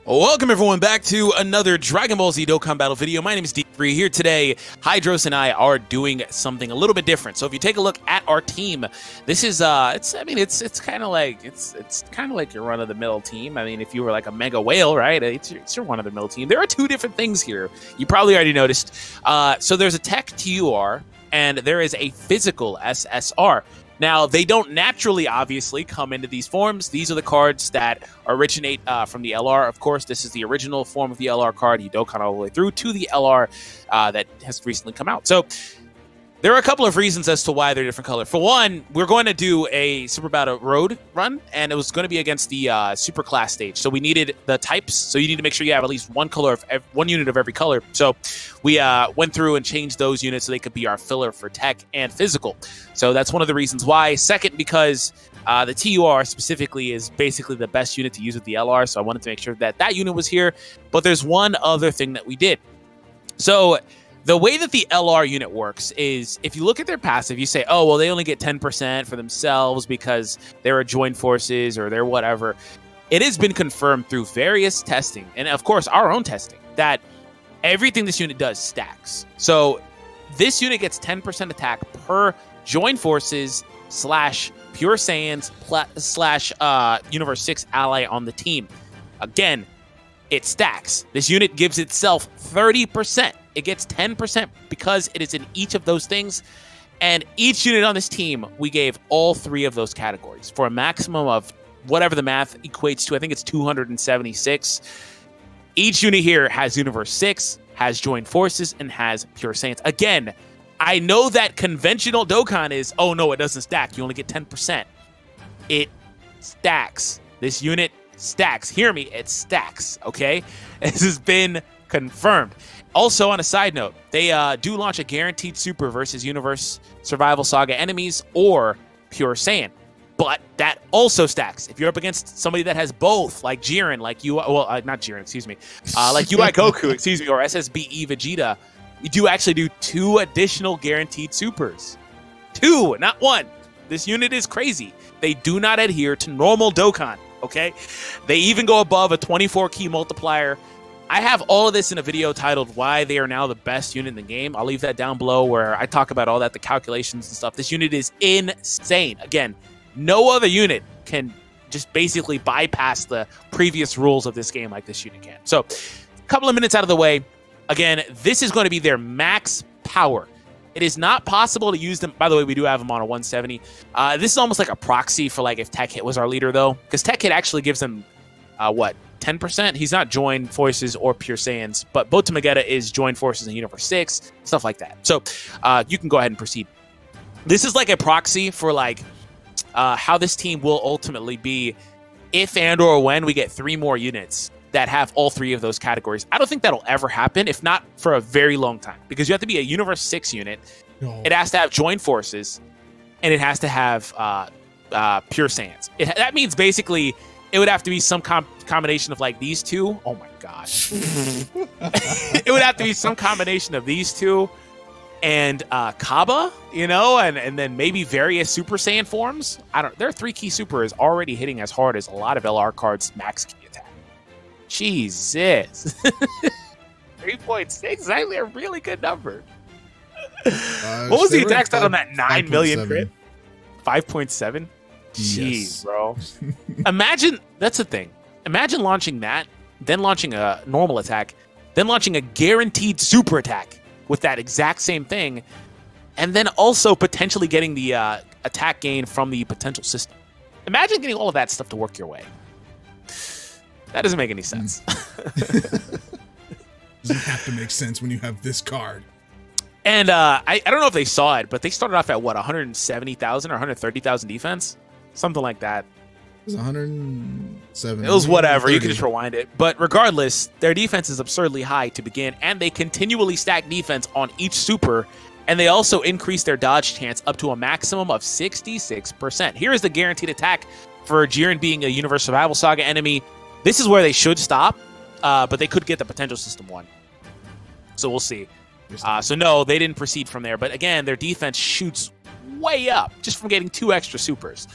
Welcome everyone back to another Dragon Ball Z Dokkan battle video. My name is DFree. Here today, Hydros and I are doing something a little bit different. So if you take a look at our team, this is it's kind of like your run-of-the-mill team. I mean, if you were like a mega whale, right? It's your run-of-the-mill team. There are two different things here. You probably already noticed. So there's a tech TUR and there is a physical SSR. Now, they don't naturally, obviously, come into these forms. These are the cards that originate from the LR. Of course, this is the original form of the LR card. You Dokkan all the way through to the LR that has recently come out. So there are a couple of reasons as to why they're different color. For one, we're going to do a Super Battle Road run, and it was going to be against the Super Class stage. So we needed the types. So you need to make sure you have at least one unit of every color. So we went through and changed those units so they could be our filler for tech and physical. So that's one of the reasons why. Second, because the TUR specifically is basically the best unit to use with the LR. So I wanted to make sure that that unit was here. But there's one other thing that we did. So the way that the LR unit works is if you look at their passive, you say, oh, well, they only get 10% for themselves because they're joined forces or they're whatever. It has been confirmed through various testing, and of course, our own testing, that everything this unit does stacks. So this unit gets 10% attack per joined forces / Pure Saiyans / Universe 6 ally on the team. Again, it stacks. This unit gives itself 30%. It gets 10% because it is in each of those things. And each unit on this team, we gave all three of those categories for a maximum of whatever the math equates to. I think it's 276. Each unit here has Universe 6, has Joined Forces, and has Pure Saiyans. Again, I know that conventional Dokkan is, oh no, it doesn't stack. You only get 10%. It stacks. This unit stacks. Hear me, it stacks, okay? This has been confirmed. Also, on a side note, they do launch a guaranteed super versus Universe Survival Saga enemies or Pure Saiyan. But that also stacks. If you're up against somebody that has both, like Jiren, like UI, well, not Jiren, excuse me, like UI Goku, excuse me, or SSBE Vegeta, you do actually do 2 additional guaranteed supers. 2, not 1. This unit is crazy. They do not adhere to normal Dokkan, okay? They even go above a 24 key multiplier. I have all of this in a video titled Why They Are Now the Best Unit in the Game. I'll leave that down below where I talk about all that, the calculations and stuff. This unit is insane. Again, no other unit can just basically bypass the previous rules of this game like this unit can. So, a couple of minutes out of the way. Again, this is going to be their max power. It is not possible to use them. By the way, we do have them on a 170. This is almost like a proxy for like if Tech Hit was our leader, though. Because Tech Hit actually gives them, what? 10%. He's not Joined Forces or Pure Saiyans, but Botamagetta is Joined Forces in Universe 6, stuff like that. So you can go ahead and proceed. This is like a proxy for like how this team will ultimately be if and or when we get 3 more units that have all 3 of those categories. I don't think that'll ever happen, if not for a very long time, because you have to be a Universe 6 unit. No. It has to have Joined Forces, and it has to have Pure Saiyans. That means basically it would have to be some combination of like these two. Oh my gosh. It would have to be some combination of these two and Kaba, you know, and then maybe various Super Saiyan forms. Their 3 key super is already hitting as hard as a lot of LR cards max key attack. Jesus. 3.6 is actually a really good number. What was the attack stat on that 9 million crit? 5.7? Jeez, yes. Bro. Imagine, that's the thing. Imagine launching that, then launching a normal attack, then launching a guaranteed super attack with that exact same thing, and then also potentially getting the attack gain from the potential system. Imagine getting all of that stuff to work your way. That doesn't make any sense. Doesn't have to make sense when you have this card. And I don't know if they saw it, but they started off at what, 170,000 or 130,000 defense? Something like that. It was 107. It was whatever. You can just rewind it. But regardless, their defense is absurdly high to begin, and they continually stack defense on each super, and they also increase their dodge chance up to a maximum of 66%. Here is the guaranteed attack for Jiren being a Universe Survival Saga enemy. This is where they should stop, but they could get the potential system 1. So we'll see. So no, they didn't proceed from there. But again, their defense shoots way up just from getting 2 extra supers.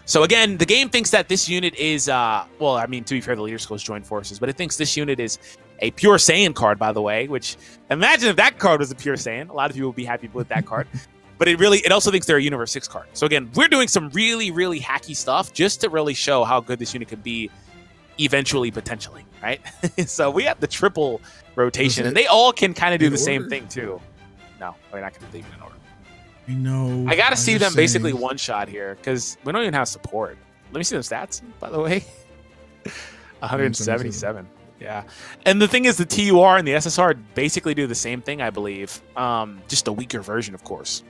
So again, the game thinks that this unit is, well, I mean, to be fair, the leader skills join forces, but it thinks this unit is a pure Saiyan card, by the way, which imagine if that card was a pure Saiyan. A lot of people would be happy with that card. But it also thinks they're a Universe 6 card. So again, we're doing some really, really hacky stuff just to really show how good this unit could be eventually, potentially, right? So we have the triple rotation, and they all can kind of do the same thing too. No, we're not going to leave it in order. I know. I got to see them basically one-shot here because we don't even have support. Let me see the stats, by the way. 177. Yeah. And the thing is, the TUR and the SSR basically do the same thing, I believe. Just a weaker version, of course.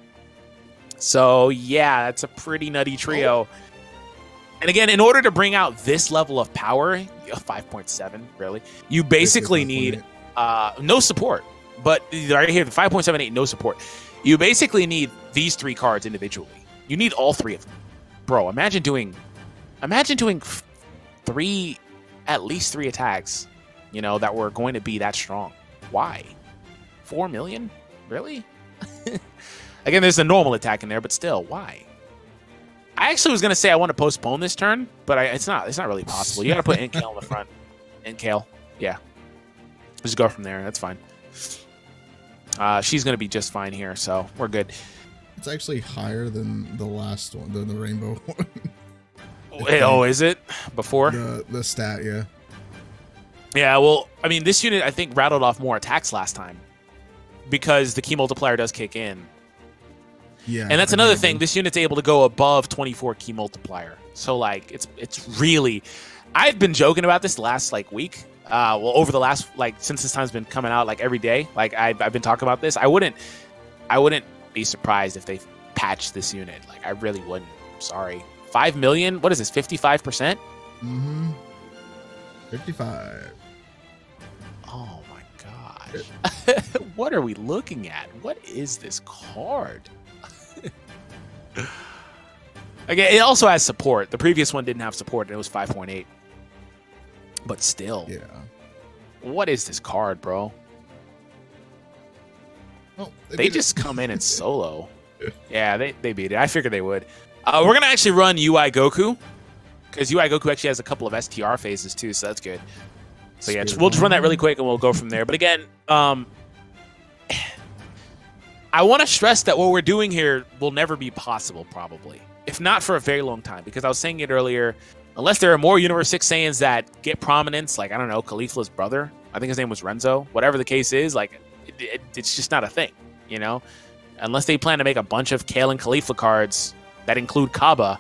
So, yeah, that's a pretty nutty trio. And again, in order to bring out this level of power, 5.7, really, you basically need no support. But right here, the 5.78, no support. You basically need these 3 cards individually. You need all 3 of them. Bro, imagine doing at least 3 attacks, you know, that were going to be that strong. Why? 4 million? Really? Again, there's a normal attack in there, but still, why? I actually was gonna say I want to postpone this turn, but it's not really possible. You gotta put Kale in the front. Kale, yeah. Just go from there. That's fine. She's gonna be just fine here, so we're good. It's actually higher than the last one, the rainbow one. Oh, is it? Before? The stat, yeah. Yeah, well, I mean, this unit, I think, rattled off more attacks last time because the key multiplier does kick in. Yeah, and that's another thing. This unit's able to go above 24 key multiplier. So, like, it's really... I've been joking about this the last, like, week. Well, over the last, like, since this time's been coming out, like, every day. Like, I've been talking about this. I wouldn't be surprised if they patched this unit. Like, I really wouldn't. Sorry. 5 million? What is this, 55%? Mm-hmm. 55. Oh, my gosh. What are we looking at? What is this card? Again, it also has support. The previous one didn't have support, and it was 5.8. But still. Yeah. What is this card, bro? Oh, they just come in and solo. Yeah, they beat it. I figured they would. We're going to actually run UI Goku, because UI Goku actually has a couple of STR phases, too, so that's good. So, yeah, we'll just run that really quick, and we'll go from there. But again, I want to stress that what we're doing here will never be possible, probably. If not for a very long time. Because I was saying it earlier, unless there are more Universe 6 Saiyans that get prominence, like, I don't know, Caulifla's brother. I think his name was Renzo. Whatever the case is, like, it's just not a thing, you know? Unless they plan to make a bunch of Kale and Caulifla cards that include Kaba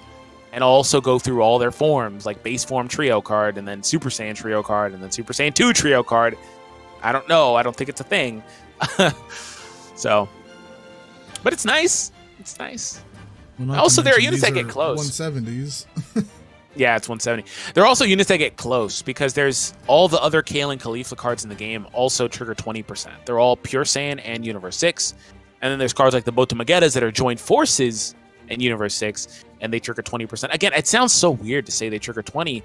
and also go through all their forms, like base form trio card, and then Super Saiyan trio card, and then Super Saiyan 2 trio card. I don't know. I don't think it's a thing. So... But it's nice. It's nice. Well, also, there are units that get close. 170s. Yeah, it's 170. There are also units that get close because there's all the other Kale and Caulifla cards in the game also trigger 20%. They're all Pure Saiyan and Universe 6. And then there's cards like the Botomageddas that are joined forces in Universe 6, and they trigger 20%. Again, it sounds so weird to say they trigger 20.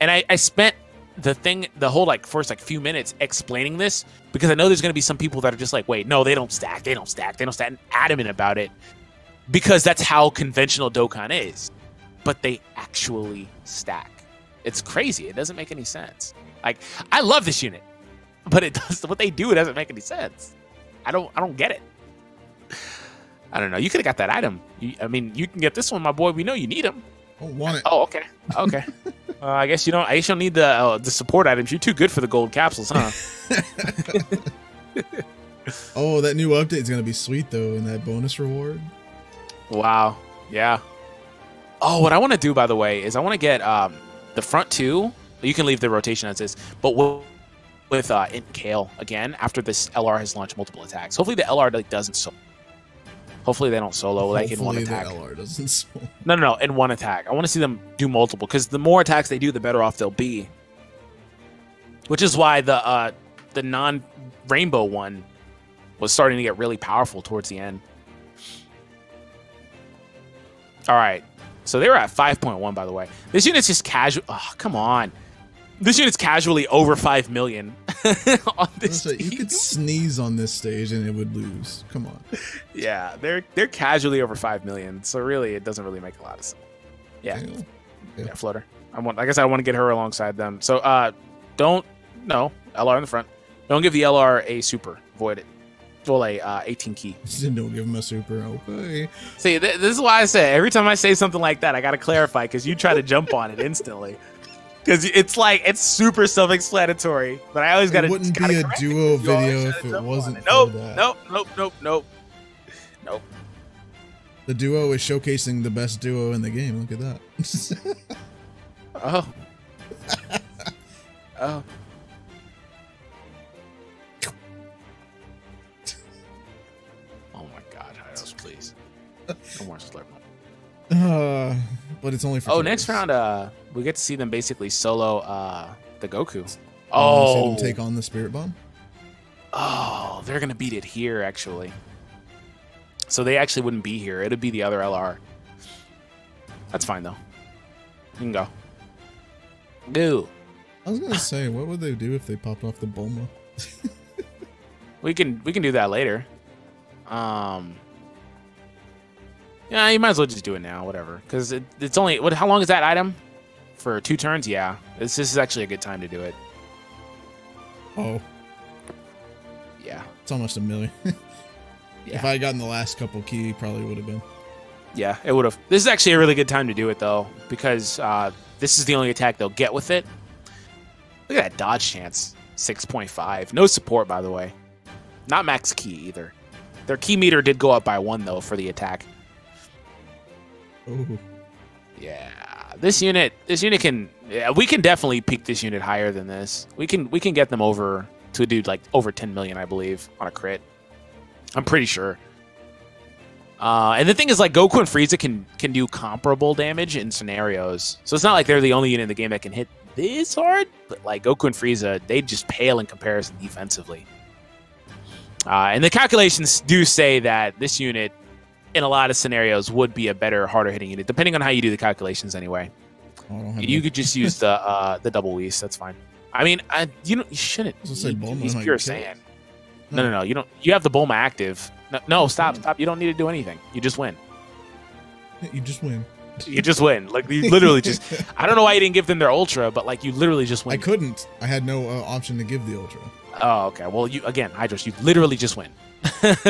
And I spent the whole like first like few minutes explaining this because I know there's going to be some people that are just like, wait, no, they don't stack, and adamant about it because that's how conventional Dokkan is. But they actually stack. It's crazy. It doesn't make any sense. Like, I love this unit, but it does what they do. It doesn't make any sense. I don't get it. I don't know. You could have got that item. I mean, you can get this one, my boy. We know you need them. I don't want it. Oh, okay. Okay. I guess you don't. I guess you'll need the support items. You're too good for the gold capsules, huh? Oh, that new update is gonna be sweet though, and that bonus reward. Wow. Yeah. Oh, what I want to do, by the way, is I want to get the front 2. You can leave the rotation as is, but with Kale again after this LR has launched multiple attacks. Hopefully the LR like doesn't solo. Hopefully they don't solo like in one attack. The LR doesn't solo. No, in one attack. I want to see them do multiple because the more attacks they do, the better off they'll be. Which is why the non-rainbow one was starting to get really powerful towards the end. All right. So they were at 5.1, by the way. This unit's just casual. Oh, come on. This unit's casually over 5 million on this team. You could sneeze on this stage and it would lose. Come on. Yeah, they're casually over 5 million. So really, it doesn't really make a lot of sense. Yeah. Kale. Yeah, floater. I guess I want to get her alongside them. So don't LR in the front. Don't give the LR a super. Avoid it. Well, a 18 key. Don't give him a super. Okay. See, this is why I say every time I say something like that, I gotta clarify because you try to jump on it instantly. Because it's super self-explanatory, but I always gotta. It wouldn't be a duo video if it wasn't for that. Nope. The duo is showcasing the best duo in the game. Look at that. Oh. Oh. Oh my God, Hyros, please. No more slurp. But it's only for. Oh, next round, we get to see them basically solo the Goku. See Oh. them take on the Spirit Bomb. Oh, they're gonna beat it here actually. So they actually wouldn't be here. It'd be the other LR. That's fine though. You can go. Go. I was gonna say, what would they do if they popped off the Bulma? We can do that later. Yeah, you might as well just do it now, whatever. Because it's only how long is that item? For 2 turns? Yeah. This is actually a good time to do it. Oh. Yeah. It's almost 1 million. Yeah. If I had gotten the last couple key, probably would have been. Yeah, it would have. This is actually a really good time to do it though, because this is the only attack they'll get with it. Look at that dodge chance. 6.5. No support, by the way. Not max key either. Their key meter did go up by 1 though for the attack. Oh. Yeah, this unit can. Yeah, we can definitely peak this unit higher than this. We can get them over to a dude like over 10 million, I believe, on a crit. I'm pretty sure. And the thing is, like, Goku and Frieza can do comparable damage in scenarios. So it's not like they're the only unit in the game that can hit this hard. But like Goku and Frieza, they just pale in comparison defensively. And the calculations do say that this unit, in a lot of scenarios, would be a better, harder hitting unit, depending on how you do the calculations. Anyway, you could just use the double Whis. That's fine. I mean, you shouldn't. He's pure Saiyan. No. You don't. You have the Bulma active. No, stop. You don't need to do anything. You just win. You just win. You just win. Like, you literally just. I don't know why you didn't give them their Ultra, but like, you literally just win. I couldn't. I had no option to give the Ultra. Oh, okay. Well, Hydros, you literally just win. we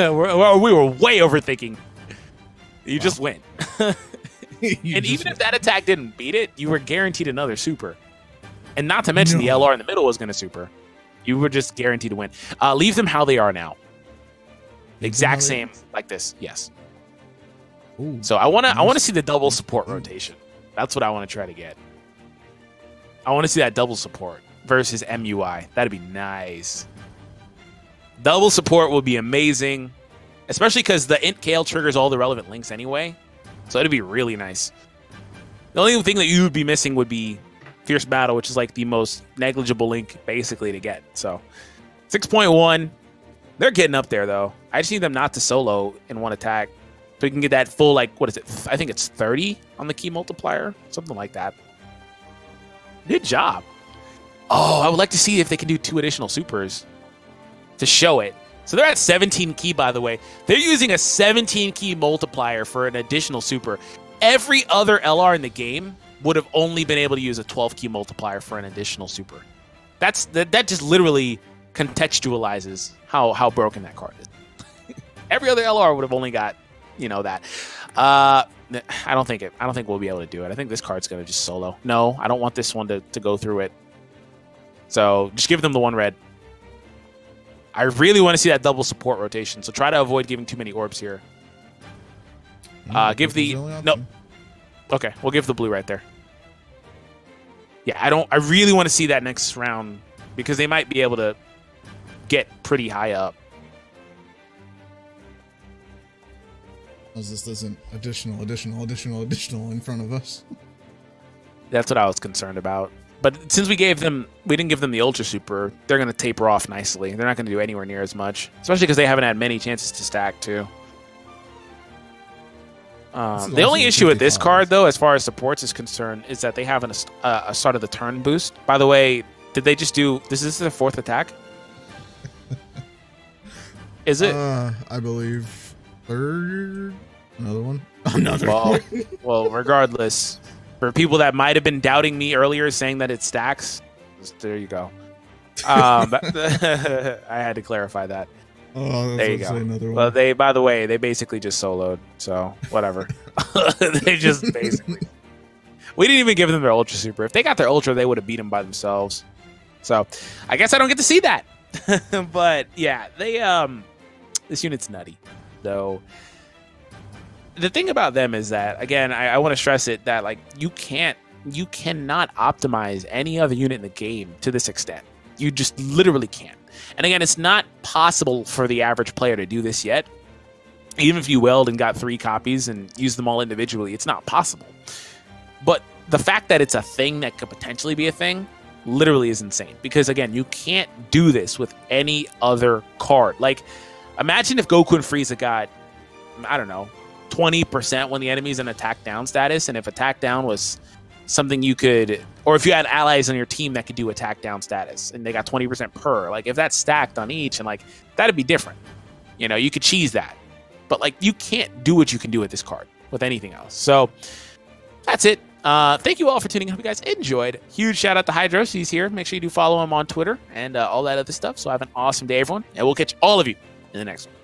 were way overthinking. You just win. And even if that attack didn't beat it, you were guaranteed another super. And not to mention the LR in the middle was going to super. You were just guaranteed to win. Leave them how they are now. Exact same like this. Yes. Ooh, so I want to see the double support rotation. That's what I want to try to get. I want to see that double support versus MUI. That'd be nice. Double support would be amazing. Especially because the Int Kale triggers all the relevant links anyway. So it'd be really nice. The only thing that you would be missing would be Fierce Battle, which is like the most negligible link basically to get. So 6.1. They're getting up there though. I just need them not to solo in one attack. So we can get that full, like, what is it? I think it's 30 on the key multiplier. Something like that. Good job. Oh, I would like to see if they can do 2 additional supers to show it. So they're at 17 key, by the way. They're using a 17 key multiplier for an additional super. Every other LR in the game would have only been able to use a 12 key multiplier for an additional super. That just literally contextualizes how broken that card is. Every other LR would have only got, that. I don't think we'll be able to do it. I think this card's gonna just solo. No, I don't want this one to go through it. So just give them the 1 red. I really want to see that double support rotation, so try to avoid giving too many orbs here. Give the Okay, we'll give the blue right there. Yeah, I really want to see that next round because they might be able to get pretty high up. As this doesn't additional in front of us. That's what I was concerned about. But since we didn't give them the Ultra Super, they're going to taper off nicely. They're not going to do anywhere near as much, especially because they haven't had many chances to stack too. The only issue with this card, though, as far as supports is concerned, is that they have a start of the turn boost. By the way, did they just do... Is this their 4th attack? Is it? I believe 3rd. Another one. Another one. Well, regardless, For people that might have been doubting me earlier, saying that it stacks, there you go. I had to clarify that. Oh, there you go. Well, by the way, they basically just soloed, so whatever. They just basically. We didn't even give them their Ultra Super. If they got their Ultra, they would have beat them by themselves. So, I guess I don't get to see that. But yeah, they this unit's nutty. Though the thing about them is that, again, I want to stress it that like you cannot optimize any other unit in the game to this extent. You just literally can't. And again, it's not possible for the average player to do this yet. Even if you willed and got 3 copies and used them all individually, it's not possible. But the fact that it's a thing that could potentially be a thing literally is insane. Because again, you can't do this with any other card. Like, imagine if Goku and Frieza got, I don't know, 20% when the enemy's in attack down status, and if attack down was something you could, or if you had allies on your team that could do attack down status and they got 20% per, like if that's stacked on each, and like that'd be different. You know, you could cheese that, but like you can't do what you can do with this card with anything else. So that's it. Thank you all for tuning in. Hope you guys enjoyed. Huge shout out to Hydros. He's here. Make sure you do follow him on Twitter and all that other stuff. So have an awesome day, everyone, and we'll catch all of you in the next one.